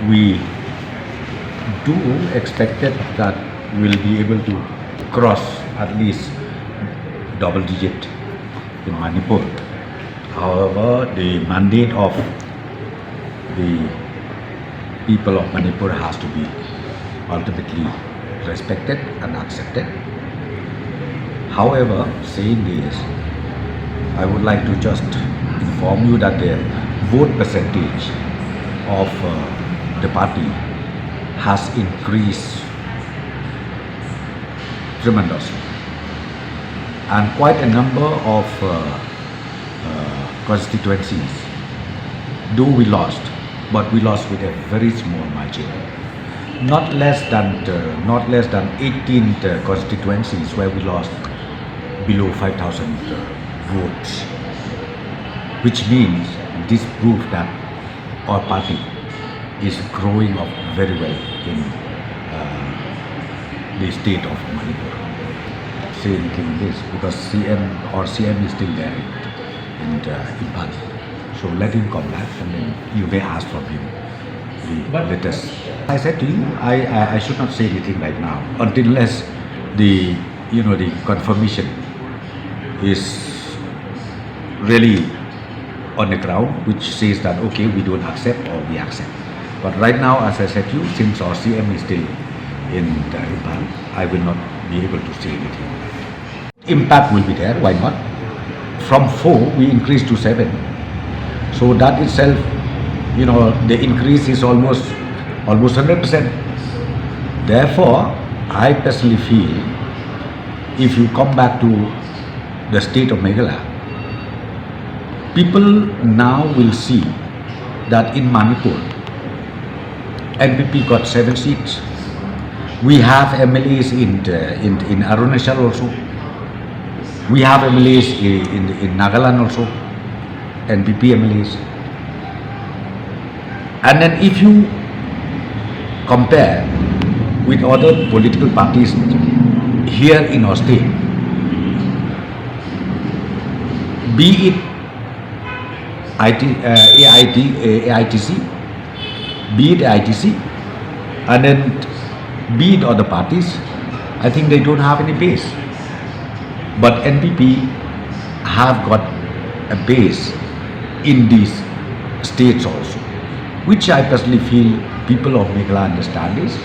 we do expected that we'll be able to cross at least double digit in Manipur. However, the mandate of the people of Manipur has to be ultimately respected and accepted. However, saying this, I would like to just inform you that the vote percentage of the party has increased tremendously, and quite a number of constituencies do we lost, but we lost with a very small margin. Not less than 18 constituencies where we lost below 5,000 votes, which means this proves that our party is growing up very well in the state of Manipur. Say anything on this because CM is still there in Imphal. So let him come back and then you may ask from him the latest. I said to you, I should not say anything right now unless the confirmation is really on the ground, which says that okay, we don't accept or we accept. But right now, as I said to you, since our CM is still in Imphal, I will not be able to say anything. Impact will be there, why not? From 4 we increased to 7. So that itself, the increase is almost 100%. Therefore, I personally feel if you come back to the state of Meghalaya, people now will see that in Manipur, NPP got 7 seats. We have MLAs in Arunachal also. We have MLAs in Nagaland also, NPP MLAs. And then if you compare with other political parties here in our state, be it AITC, be it ITC, and then be it other parties, I think they don't have any base. But NPP have got a base in these states also, which I personally feel people of Meghalaya understand this,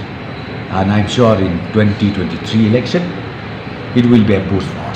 and I'm sure in 2023 election it will be a boost for us.